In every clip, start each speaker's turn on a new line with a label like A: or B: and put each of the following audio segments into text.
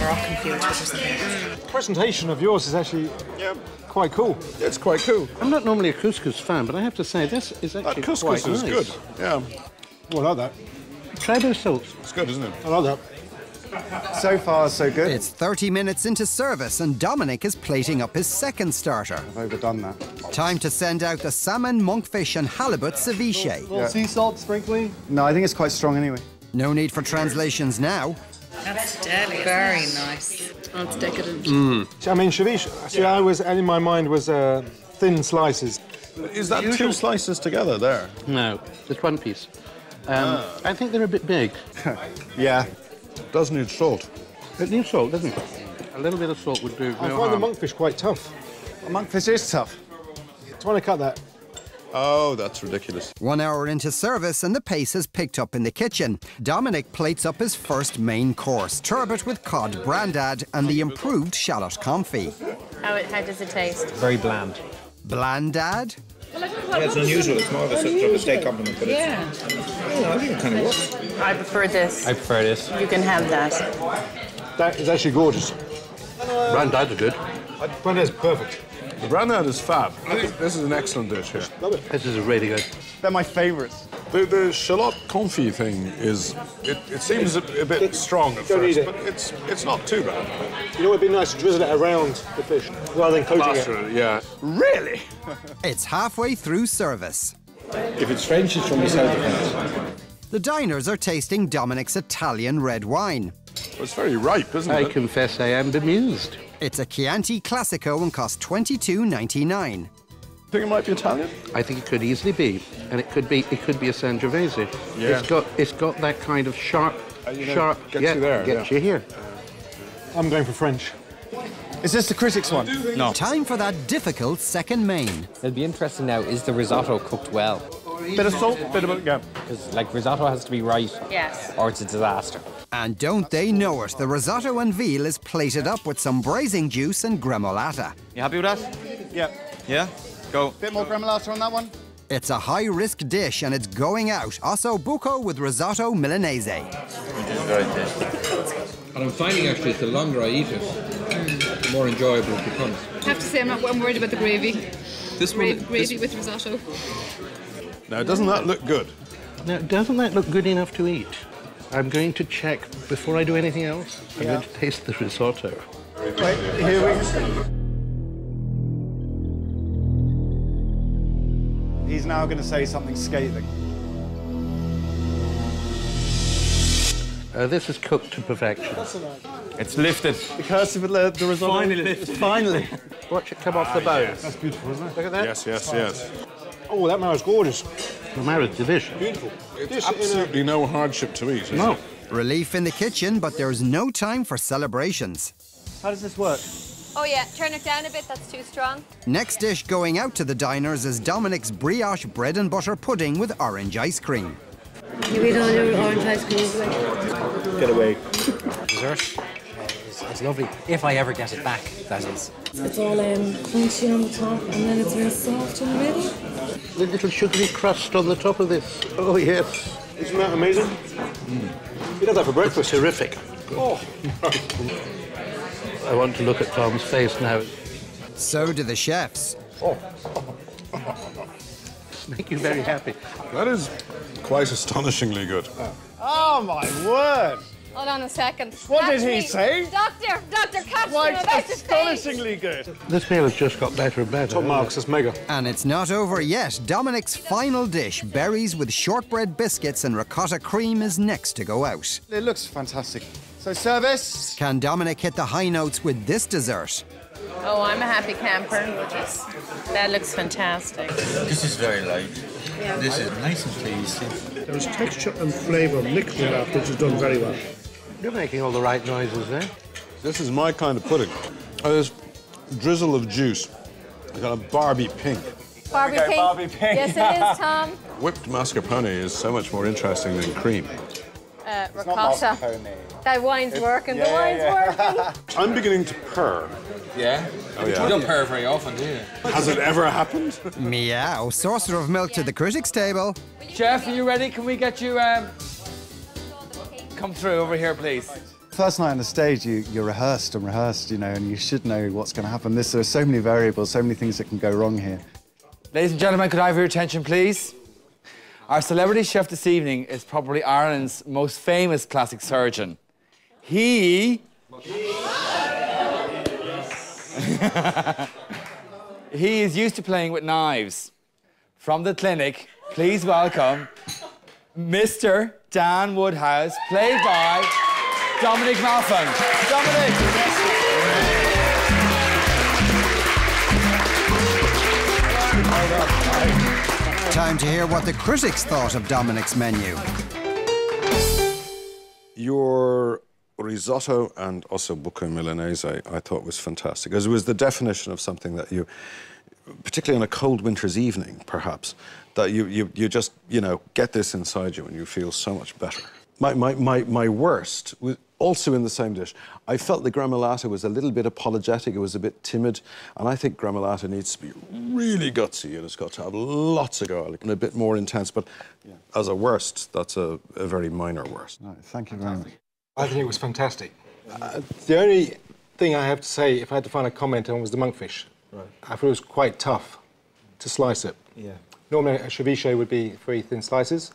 A: Moroccan food or something.
B: The presentation of yours is actually quite cool.
C: It's quite cool.
D: I'm not normally a couscous fan, but I have to say this is actually
C: That couscous
D: quite
C: is
D: nice.
C: good. Yeah.
B: Oh, I like that.
D: Try those salts.
C: It's good, isn't it?
B: I like that.
E: So far, so good.
F: It's 30 minutes into service and Dominic is plating up his second starter.
E: I've overdone that.
F: Time to send out the salmon, monkfish and halibut ceviche.
B: Little sea salt sprinkling.
E: No, I think it's quite strong anyway.
F: No need for translations now.
A: That's deadly. Very nice.
G: Oh, it's decadent.
B: I mean, ceviche, I was, in my mind, was thin slices.
C: Is that two slices together there?
D: No, just one piece. I think they're a bit big.
E: Yeah.
C: It does need salt.
D: It needs salt, doesn't it? A little bit of salt would do
B: I
D: no
B: find the
D: harm.
B: monkfish quite tough.
E: Monkfish is tough.
B: Do you want to cut that?
C: Oh, that's ridiculous.
F: 1 hour into service and the pace has picked up in the kitchen. Dominic plates up his first main course, turbot with cod brandad and the improved shallot confit.
G: How does it taste?
H: Very bland.
F: Blandad?
H: Yeah, it's unusual. It's more of a sort of a steak compliment, but
A: Yeah.
H: I think it kind of works.
G: I prefer this.
H: I prefer this.
G: You can have that.
B: That is actually gorgeous.
D: Brandad are good.
B: Brandad's perfect.
C: The brandad is fab. I think this is an excellent dish here.
B: Love it.
D: This is really good.
E: They're my favourites.
C: The shallot confit thing is, it seems a bit strong at
B: Don't
C: first,
B: eat it.
C: but it's not too bad.
B: You know, it'd be nice to drizzle it around the fish rather than coating it.
C: Plaster it, yeah.
E: Really?
F: It's halfway through service.
H: If it's French, it's from the south of France.
F: The diners are tasting Dominic's Italian red wine.
C: It's very ripe, isn't
D: I
C: it?
D: confess I am bemused.
F: It's a Chianti Classico and costs $22.99.
C: Think it might be Italian?
D: I think it could easily be, and it could be a Sangiovese.
C: Yeah.
D: It's got that kind of sharp,
C: gets you there,
D: gets
C: yeah.
D: you here.
B: I'm going for French.
E: Is this the critics one?
H: No.
F: Time for that difficult second main.
I: It'll be interesting now, is the risotto cooked well?
E: Bit of salt, bit of it, yeah.
I: Because, like, risotto has to be right,
G: Yes.
I: or it's a disaster.
F: And don't they know it, the risotto and veal is plated up with some braising juice and gremolata.
H: You happy with that?
E: Yeah.
H: Yeah? Go.
E: Bit more gremolata on that one.
F: It's a high-risk dish and it's going out. Osso buco with risotto milanese.
H: Very tasty.
J: And I'm finding actually the longer I eat it, the more enjoyable it becomes.
G: I have to say, I'm worried about the gravy.
J: This one,
G: Gravy with risotto.
C: Now, doesn't that look good?
D: Now, doesn't that look good enough to eat? I'm going to check before I do anything else. I'm going to taste the risotto.
E: Wait, here we go. He's now going to say something scathing.
D: This is cooked to perfection.
H: It's lifted.
E: The curse of the risotto.
H: Finally lifted.
E: Finally.
D: Watch it come off the bone.
B: That's beautiful, isn't it?
D: Look at that.
C: Yes, yes, yes.
B: Oh, that marrow's gorgeous.
D: The marrow's delicious.
B: Beautiful.
C: It's absolutely no hardship to eat, is
D: No.
C: it?
F: Relief in the kitchen, but there's no time for celebrations.
E: How does this work?
G: Oh yeah, turn it down a bit, that's too strong.
F: Next dish going out to the diners is Dominic's brioche bread and butter pudding with orange ice cream.
G: You eat all your orange ice cream.
E: Get away.
I: Dessert? It's lovely. If I ever get it back, that is.
G: It's all crunchy on the top and then it's real soft in the middle.
D: The little sugary crust on the top of this. Oh, yes.
B: Isn't that amazing? You'd have that for breakfast.
D: Terrific.
B: Oh.
D: I want to look at Tom's face now.
F: So do the chefs.
D: Make you very happy.
C: That is quite astonishingly good.
E: Oh, my word.
G: Hold on a second.
E: What did he say?
G: Doctor, catch
E: Quite
G: him about his face.
E: astonishingly good.
D: This meal has just got better and better.
B: Top marks, that's mega.
F: And it's not over yet. Dominic's final dish, berries with shortbread biscuits and ricotta cream, is next to go out.
E: It looks fantastic. So, service.
F: Can Dominic hit the high notes with this dessert?
G: Oh, I'm a happy camper. That looks fantastic.
H: This is very light. This is nice and tasty.
B: There's texture and flavour mixed in that, which is done very well.
D: You're making all the right noises there.
C: This is my kind of pudding. There's a drizzle of juice. It's got a Barbie pink.
G: Barbie pink.
E: Barbie pink.
G: Yes, it is, Tom.
C: Whipped mascarpone is so much more interesting than cream.
G: Ricotta. That wine's working. The wine's working.
C: I'm beginning to purr.
H: Yeah?
C: Oh, yeah.
H: You don't purr very often, do you?
C: Has it ever happened?
F: Meow. Saucer of milk to the critics' table.
H: Chef, are you ready? Can we get you, come through over here, please?
E: First night on the stage, you rehearsed and rehearsed, you know, and you should know what's going to happen. There are so many variables, so many things that can go wrong here.
K: Ladies and gentlemen, could I have your attention, please? Our celebrity chef this evening is probably Ireland's most famous plastic surgeon. He is used to playing with knives. From the clinic, please welcome Mr. Dan Woodhouse, played by Dominic Mafham. Dominic!
F: Time to hear what the critics thought of Dominic's menu.
C: Your risotto and also buco milanese I thought was fantastic, because it was the definition of something that you, particularly on a cold winter's evening, perhaps, that you just, you know, get this inside you and you feel so much better. My worst was also in the same dish. I felt the gremolata was a little bit apologetic, it was a bit timid, and I think gremolata needs to be really gutsy and it's got to have lots of garlic and a bit more intense, but as a worst, that's a very minor worst.
E: Right, thank you very much.
B: I think it was fantastic. The only thing I have to say, if I had to find a comment on, was the monkfish. Right. I thought it was quite tough to slice it. Yeah. Normally a ceviche would be very thin slices,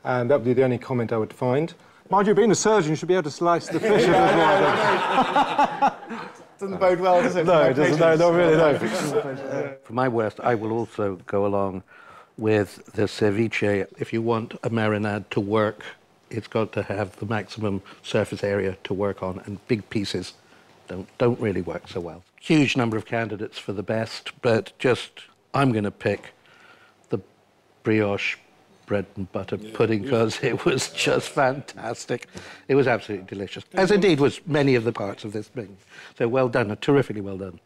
B: and that would be the only comment I would find. Mind you, being a surgeon, you should be able to slice the fish a bit more.
E: Doesn't bode well, does it?
B: No, it doesn't. No, not really, no.
D: For my worst, I will also go along with the ceviche. If you want a marinade to work, it's got to have the maximum surface area to work on, and big pieces don't really work so well. Huge number of candidates for the best, but I'm going to pick the brioche bread and butter pudding because it was just fantastic. It was absolutely delicious, as indeed was many of the parts of this thing. So well done, terrifically well done.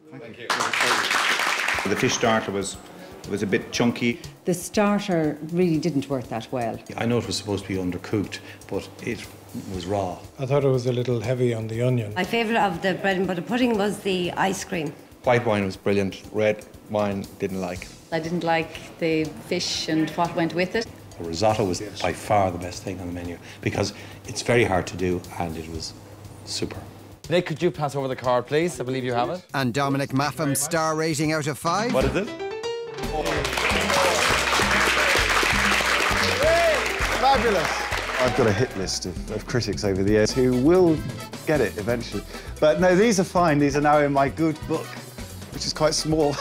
H: Thank you. The fish starter was a bit chunky.
A: The starter really didn't work that well.
L: I know it was supposed to be undercooked, but it was raw.
M: I thought it was a little heavy on the onion.
G: My favourite of the bread and butter pudding was the ice cream.
L: White wine was brilliant. Red wine, didn't like.
A: I didn't like the fish and what went with it.
L: The risotto was by far the best thing on the menu because it's very hard to do and it was super.
K: Nick, could you pass over the card, please? I believe you have it.
F: And Dominic Mafham's star rating out of 5?
L: What is it?
E: Fabulous. I've got a hit list of critics over the years who will get it eventually. But no, these are fine. These are now in my good book, which is quite small.